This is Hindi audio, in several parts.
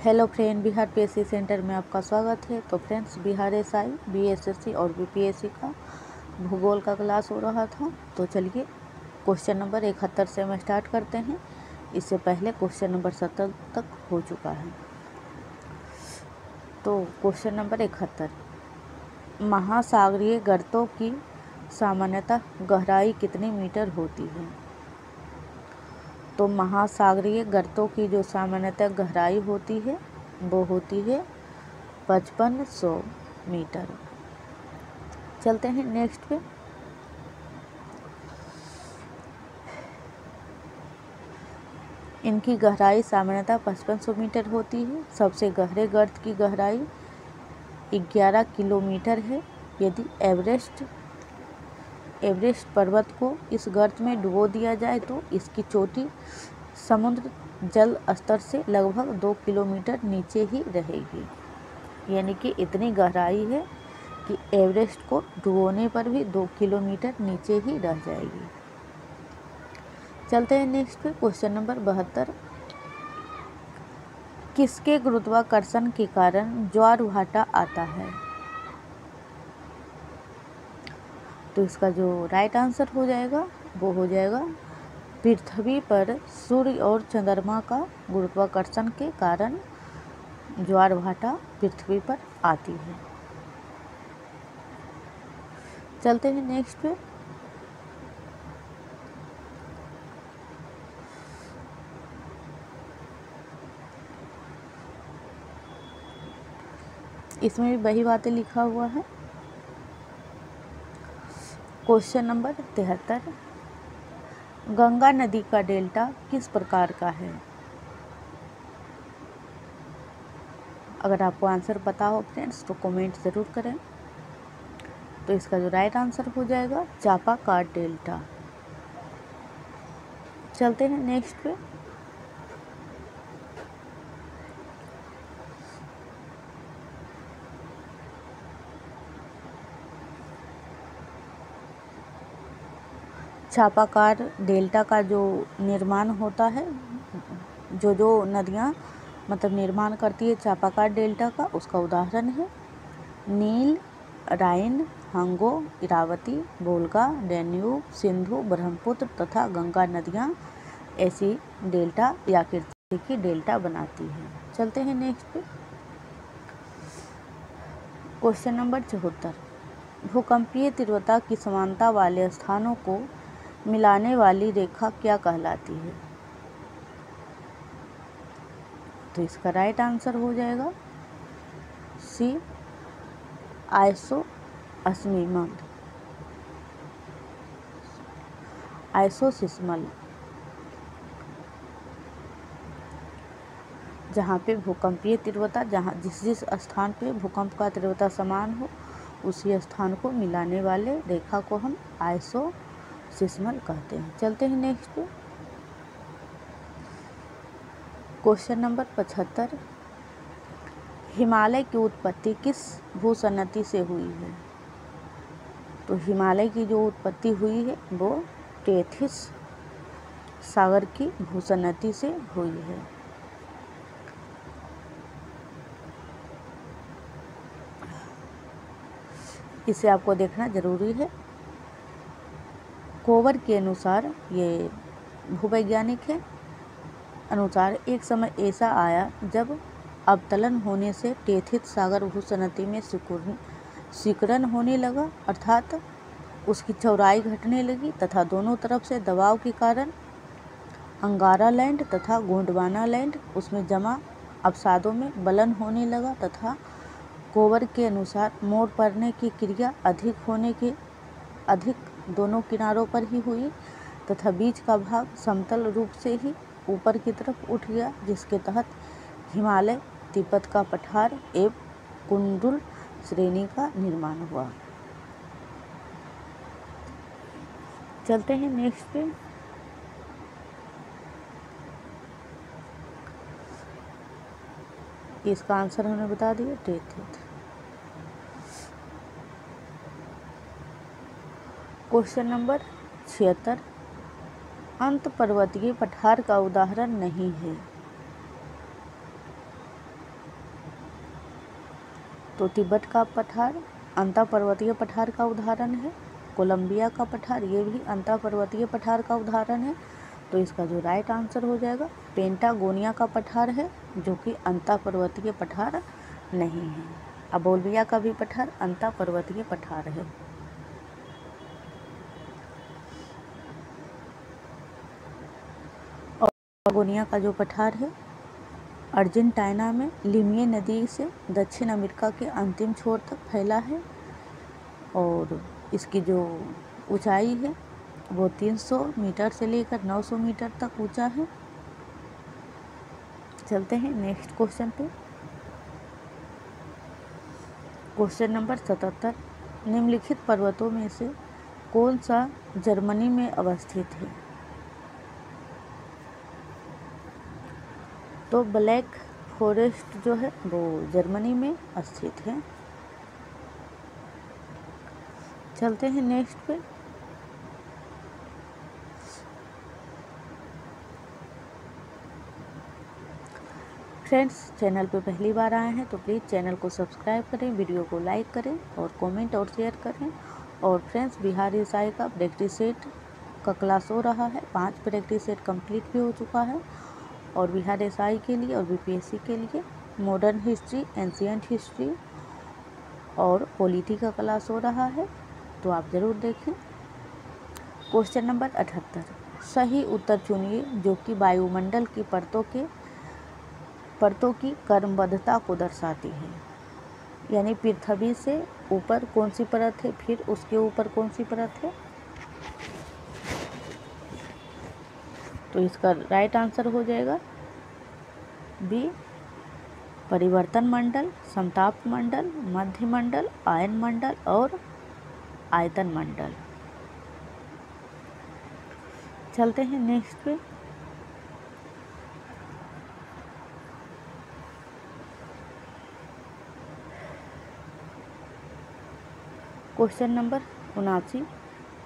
Hello friend, Bihar PSC centre में आपका स्वागत है। तो फ्रेंड्स, बिहार एसआई, बीएसएससी और बीपीएससी का भूगोल का क्लास हो रहा था। तो चलिए क्वेश्चन नंबर 71 से हम स्टार्ट करते हैं। इससे पहले क्वेश्चन नंबर 70 तक हो चुका है। तो क्वेश्चन नंबर 71, महासागरीय गर्तों की सामान्यतः गहराई कितनी मीटर होती है? तो महासागरीय गर्तों की जो सामान्यतः गहराई होती है वो होती है 5500 मीटर। चलते हैं नेक्स्ट पे। इनकी गहराई सामान्यतः 5500 मीटर होती है। सबसे गहरे गर्त की गहराई 11 किलोमीटर है। यदि एवरेस्ट पर्वत को इस गर्त में डुबो दिया जाए तो इसकी चोटी समुद्र जल स्तर से लगभग 2 किलोमीटर नीचे ही रहेगी। यानी कि इतनी गहराई है कि एवरेस्ट को डुबोने पर भी 2 किलोमीटर नीचे ही रह जाएगी। चलते हैं नेक्स्ट पे। क्वेश्चन नंबर 72, किसके गुरुत्वाकर्षण के कारण ज्वार भाटा आता है? तो इसका जो राइट आंसर हो जाएगा वो हो जाएगा पृथ्वी पर सूर्य और चंद्रमा का गुरुत्वाकर्षण के कारण ज्वार भाटा पृथ्वी पर आती है। चलते हैं नेक्स्ट पे। इसमें भी वही बातें लिखा हुआ है। क्वेश्चन नंबर 73, गंगा नदी का डेल्टा किस प्रकार का है? अगर आपको आंसर पता हो फ्रेंड्स तो कमेंट ज़रूर करें। तो इसका जो राइट आंसर हो जाएगा चापाकार डेल्टा। चलते हैं नेक्स्ट पे। चापाकार डेल्टा का जो निर्माण होता है, जो नदियाँ मतलब निर्माण करती है चापाकार डेल्टा का, उसका उदाहरण है नील, राइन, हंगो, इरावती, वोल्गा, डैन्यूब, सिंधु, ब्रह्मपुत्र तथा गंगा नदियाँ ऐसी डेल्टा या आकृति की डेल्टा बनाती है। चलते हैं नेक्स्ट पे। क्वेश्चन नंबर 74, भूकंपीय तीव्रता की समानता वाले स्थानों को मिलाने वाली रेखा क्या कहलाती है? तो इसका राइट आंसर हो जाएगा सी, आइसोसिस्मल। जहाँ पे भूकंपीय तीव्रता, जहाँ जिस स्थान पे भूकंप का तीव्रता समान हो उसी स्थान को मिलाने वाले रेखा को हम आइसोसिस्मल कहते हैं। चलते हैं नेक्स्ट पे। क्वेश्चन नंबर 75, हिमालय की उत्पत्ति किस भूसन्नति से हुई है? तो हिमालय की जो उत्पत्ति हुई है वो टेथिस सागर की भूसन्नति से हुई है। इसे आपको देखना जरूरी है। कोवर के अनुसार, ये भूवैज्ञानिक है, अनुसार एक समय ऐसा आया जब अवतलन होने से टेथिस सागर भूसन्नति में सिकुड़न होने लगा, अर्थात उसकी चौड़ाई घटने लगी तथा दोनों तरफ से दबाव के कारण अंगारा लैंड तथा गोंडवाना लैंड उसमें जमा अवसादों में बलन होने लगा तथा कोवर के अनुसार मोड़ पड़ने की क्रिया अधिक दोनों किनारों पर ही हुई तथा बीच का भाग समतल रूप से ही ऊपर की तरफ उठ गया, जिसके तहत हिमालय, तिब्बत का पठार एवं कुंडुल श्रेणी का निर्माण हुआ। चलते हैं नेक्स्ट पे। इसका आंसर हमने बता दिया टेथिस। क्वेश्चन नंबर 76, अंत पर्वतीय पठार का उदाहरण नहीं है। तो तिब्बत का पठार अंतः पर्वतीय पठार का उदाहरण है। कोलंबिया का पठार ये भी अंतः पर्वतीय पठार का उदाहरण है। तो इसका जो राइट आंसर हो जाएगा पेंटागोनिया का पठार है, जो कि अंतः पर्वतीय पठार नहीं है। अब बोल्विया का भी पठार अंतः पर्वतीय पठार है। और पेंटागोनिया का जो पठार है अर्जेंटीना में लिमिए नदी से दक्षिण अमेरिका के अंतिम छोर तक फैला है और इसकी जो ऊंचाई है वो 300 मीटर से लेकर 900 मीटर तक ऊंचा है। चलते हैं नेक्स्ट क्वेश्चन पे। क्वेश्चन नंबर 77, निम्नलिखित पर्वतों में से कौन सा जर्मनी में अवस्थित है? तो ब्लैक फॉरेस्ट जो है वो जर्मनी में स्थित है। चलते हैं नेक्स्ट पे। फ्रेंड्स, चैनल पे पहली बार आए हैं तो प्लीज़ चैनल को सब्सक्राइब करें, वीडियो को लाइक करें और कमेंट और शेयर करें। और फ्रेंड्स, बिहार एसआई का प्रैक्टिस सेट का क्लास हो रहा है, 5 प्रैक्टिस सेट कंप्लीट भी हो चुका है। और बिहार एसआई के लिए और बीपीएससी के लिए मॉडर्न हिस्ट्री, एंशिएंट हिस्ट्री और पॉलिटी का क्लास हो रहा है, तो आप ज़रूर देखें। क्वेश्चन नंबर 78, सही उत्तर चुनिए जो कि वायुमंडल की परतों की क्रमबद्धता को दर्शाती है। यानी पृथ्वी से ऊपर कौन सी परत है, फिर उसके ऊपर कौन सी परत है। तो इसका राइट आंसर हो जाएगा बी, परिवर्तन मंडल, समताप मंडल, मध्य मंडल, आयन मंडल और आयतन मंडल। चलते हैं नेक्स्ट पे। क्वेश्चन नंबर 79,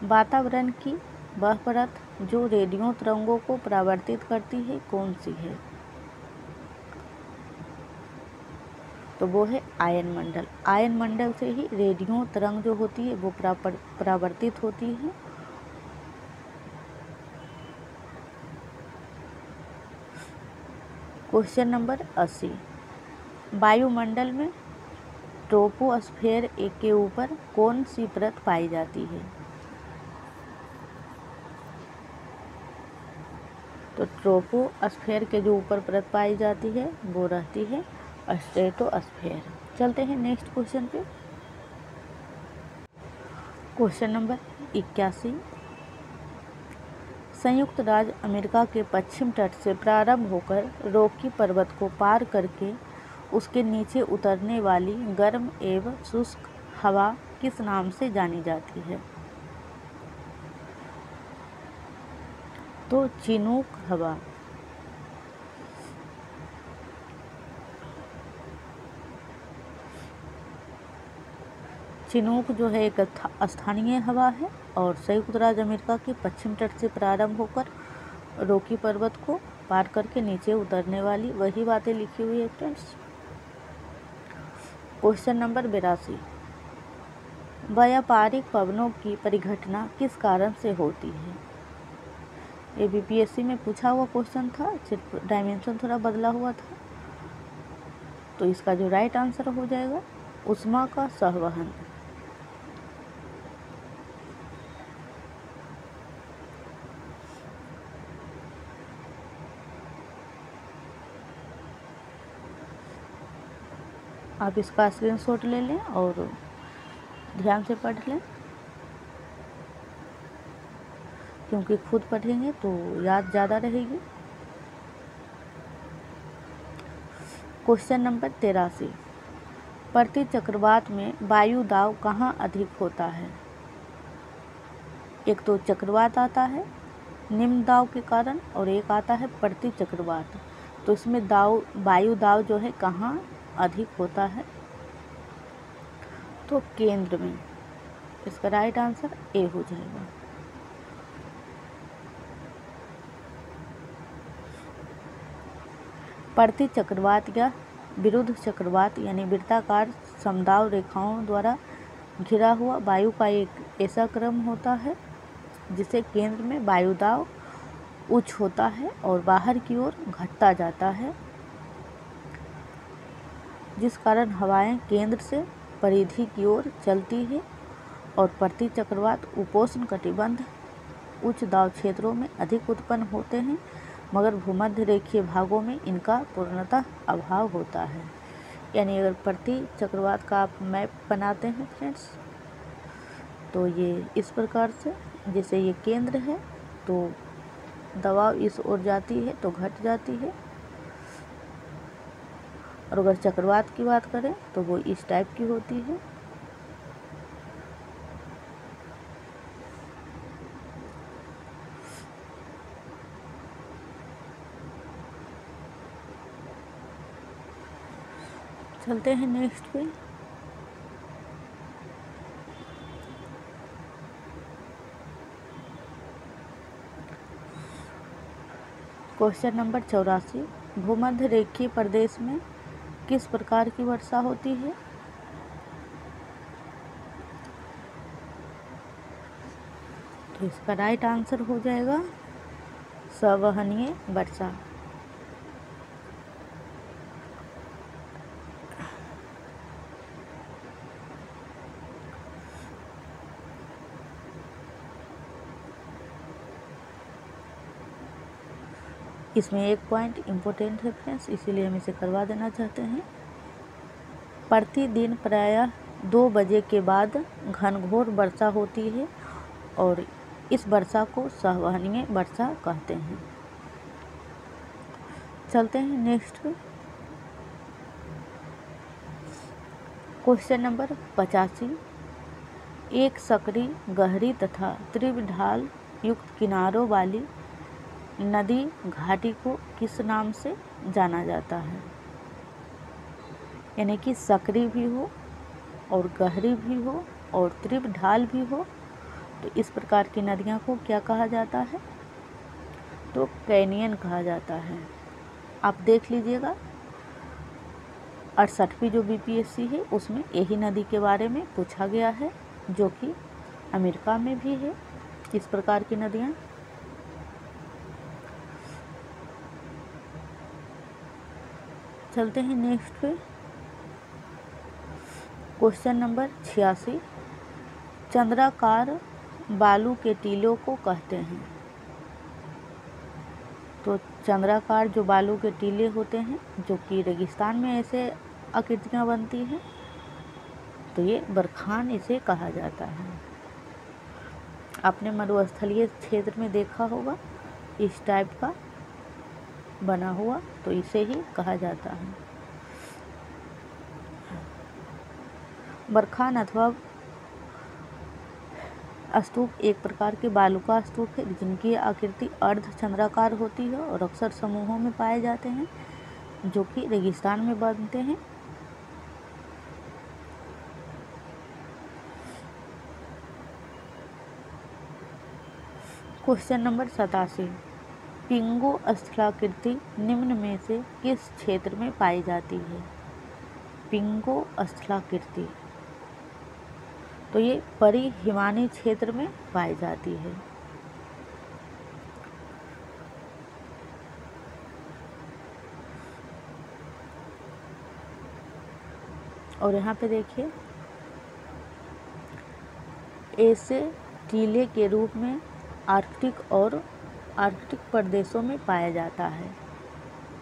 वातावरण की वह परत जो रेडियो तरंगों को परावर्तित करती है कौन सी है? तो वो है आयन मंडल। आयन मंडल से ही रेडियो तरंग जो होती है वो परावर्तित होती है। क्वेश्चन नंबर 80, वायुमंडल में ट्रोपोस्फेयर के ऊपर कौन सी परत पाई जाती है? तो ट्रोपोस्फेयर के जो ऊपर परत पाई जाती है वो रहती है स्ट्रेटोस्फेयर। चलते हैं नेक्स्ट क्वेश्चन पे। क्वेश्चन नंबर 81, संयुक्त राज्य अमेरिका के पश्चिम तट से प्रारंभ होकर रॉकी पर्वत को पार करके उसके नीचे उतरने वाली गर्म एवं शुष्क हवा किस नाम से जानी जाती है? तो चिनूक हवा। चिनूक जो है एक स्थानीय हवा है और संयुक्त राज्य अमेरिका के पश्चिम तट से प्रारंभ होकर रॉकी पर्वत को पार करके नीचे उतरने वाली वही बातें लिखी हुई है फ्रेंड्स। क्वेश्चन नंबर 82, व्यापारिक पवनों की परिघटना किस कारण से होती है? ये बीपीएससी में पूछा हुआ क्वेश्चन था, सिर्फ डायमेंशन थोड़ा बदला हुआ था। तो इसका जो राइट आंसर हो जाएगा ऊष्मा का संवहन। आप इसका स्क्रीनशॉट ले लें और ध्यान से पढ़ लें, क्योंकि खुद पढ़ेंगे तो याद ज़्यादा रहेगी। क्वेश्चन नंबर 83, प्रति चक्रवात में वायु दाब कहाँ अधिक होता है? एक तो चक्रवात आता है निम्न दाब के कारण और एक आता है प्रति चक्रवात। तो इसमें वायु दाब जो है कहाँ अधिक होता है? तो केंद्र में। इसका राइट आंसर ए हो जाएगा। प्रति चक्रवात या विरुद्ध चक्रवात यानी वृत्ताकार समदाव रेखाओं द्वारा घिरा हुआ वायु का एक ऐसा क्रम होता है जिसे केंद्र में वायुदाब उच्च होता है और बाहर की ओर घटता जाता है, जिस कारण हवाएं केंद्र से परिधि की ओर चलती है और प्रति चक्रवात उपोष्ण कटिबंध उच्च दाब क्षेत्रों में अधिक उत्पन्न होते हैं, मगर भूमध्य रेखीय भागों में इनका पूर्णतः अभाव होता है। यानी अगर प्रति चक्रवात का आप मैप बनाते हैं फ्रेंड्स, तो ये इस प्रकार से, जैसे ये केंद्र है तो दबाव इस ओर जाती है तो घट जाती है, और अगर चक्रवात की बात करें तो वो इस टाइप की होती है। चलते हैं नेक्स्ट पे। क्वेश्चन नंबर 84, भूमध्य रेखीय प्रदेश में किस प्रकार की वर्षा होती है? तो इसका राइट आंसर हो जाएगा संवहनीय वर्षा। इसमें एक पॉइंट इम्पोर्टेंट है फ्रेंड्स, इसीलिए हम इसे करवा देना चाहते हैं। प्रतिदिन प्रायः 2 बजे के बाद घनघोर वर्षा होती है और इस वर्षा को संवहनीय वर्षा कहते हैं। चलते हैं नेक्स्ट पे। क्वेश्चन नंबर 85, एक सकरी गहरी तथा तीव्र ढाल युक्त किनारों वाली नदी घाटी को किस नाम से जाना जाता है? यानी कि सकरी भी हो और गहरी भी हो और तीव्र ढाल भी हो, तो इस प्रकार की नदियाँ को क्या कहा जाता है? तो कैनियन कहा जाता है। आप देख लीजिएगा 68वीं जो BPSC है उसमें यही नदी के बारे में पूछा गया है, जो कि अमेरिका में भी है इस प्रकार की नदियाँ। चलते हैं नेक्स्ट पे। क्वेश्चन नंबर 86, चंद्राकार बालू के टीलों को कहते हैं। तो चंद्राकार जो बालू के टीले होते हैं, जो कि रेगिस्तान में ऐसे आकृतियाँ बनती हैं, तो ये बरखान इसे कहा जाता है। आपने मरुस्थलीय क्षेत्र में देखा होगा इस टाइप का बना हुआ, तो इसे ही कहा जाता है। बरखान अथवा स्तूप एक प्रकार के बालू का स्तूप है जिनकी आकृति अर्ध चंद्राकार होती है और अक्सर समूहों में पाए जाते हैं, जो कि रेगिस्तान में बनते हैं। क्वेश्चन नंबर 87, पिंगो स्थलाकृति निम्न में से किस क्षेत्र में पाई जाती है? पिंगो स्थलाकृति, तो ये परिहिमानी क्षेत्र में पाई जाती है। और यहाँ पे देखिए ऐसे टीले के रूप में आर्कटिक और आर्कटिक प्रदेशों में पाया जाता है,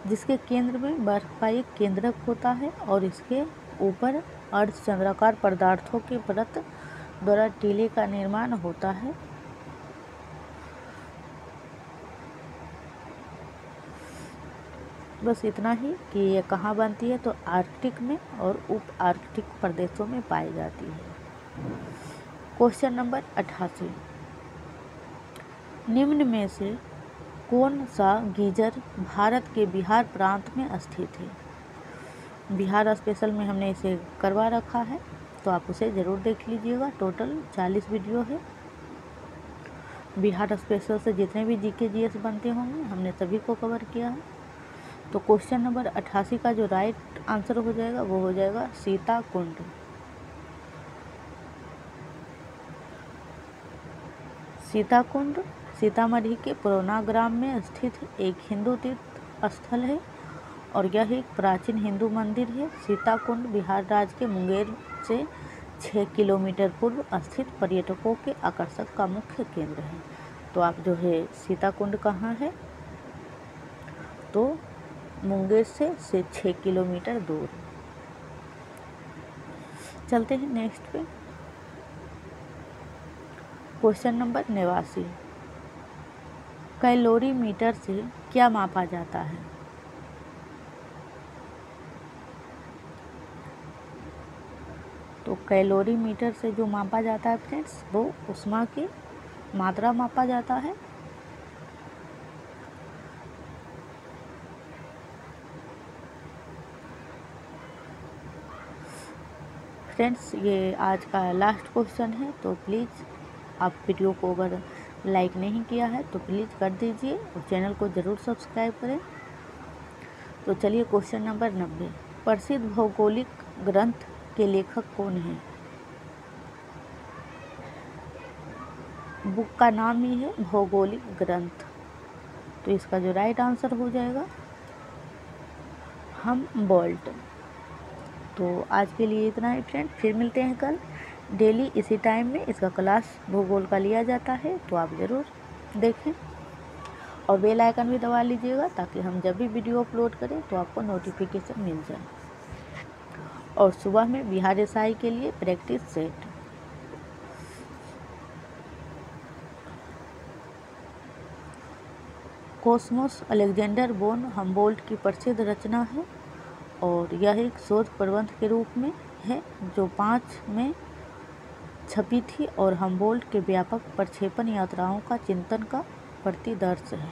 जिसके केंद्र में बर्फ का एक केंद्रक होता है और इसके ऊपर अर्धचंद्राकार पदार्थों के परत द्वारा टीले का निर्माण होता है। बस इतना ही कि ये कहाँ बनती है, तो आर्कटिक में और उप आर्कटिक प्रदेशों में पाई जाती है। क्वेश्चन नंबर 88, निम्न में से कौन सा गीजर भारत के बिहार प्रांत में स्थित है? बिहार स्पेशल में हमने इसे करवा रखा है, तो आप उसे ज़रूर देख लीजिएगा। टोटल 40 वीडियो है। बिहार स्पेशल से जितने भी GK GS बनते होंगे हमने सभी को कवर किया है। तो क्वेश्चन नंबर 88 का जो राइट आंसर हो जाएगा वो हो जाएगा सीता कुंड। सीता कुंड सीतामढ़ी के पुरौना ग्राम में स्थित एक हिंदू तीर्थ स्थल है और यह एक प्राचीन हिंदू मंदिर है। सीता कुंड बिहार राज्य के मुंगेर से 6 किलोमीटर पूर्व स्थित पर्यटकों के आकर्षण का मुख्य केंद्र है। तो आप जो है सीता कुंड कहाँ है, तो मुंगेर से 6 किलोमीटर दूर। चलते हैं नेक्स्ट पे। क्वेश्चन नंबर 89, कैलोरीमीटर से क्या मापा जाता है? तो कैलोरीमीटर से जो मापा जाता है फ्रेंड्स, वो ऊष्मा की मात्रा मापा जाता है। फ्रेंड्स ये आज का लास्ट क्वेश्चन है, तो प्लीज़ आप वीडियो को अगर लाइक नहीं किया है तो प्लीज़ कर दीजिए और चैनल को ज़रूर सब्सक्राइब करें। तो चलिए क्वेश्चन नंबर 90, प्रसिद्ध भौगोलिक ग्रंथ के लेखक कौन हैं? बुक का नाम ही है भौगोलिक ग्रंथ। तो इसका जो राइट आंसर हो जाएगा हमबोल्ट। तो आज के लिए इतना ही फ्रेंड, फिर मिलते हैं कल। डेली इसी टाइम में इसका क्लास भूगोल का लिया जाता है, तो आप ज़रूर देखें और बेल आइकन भी दबा लीजिएगा ताकि हम जब भी वीडियो अपलोड करें तो आपको नोटिफिकेशन मिल जाए। और सुबह में बिहार एसआई के लिए प्रैक्टिस सेट। कॉस्मोस अलेक्जेंडर वोन हमबोल्ट की प्रसिद्ध रचना है और यह एक शोध प्रबंध के रूप में है जो 5 में छपी थी और हमबोल्ट के व्यापक प्रक्षेपण यात्राओं का चिंतन का प्रतिदर्श है।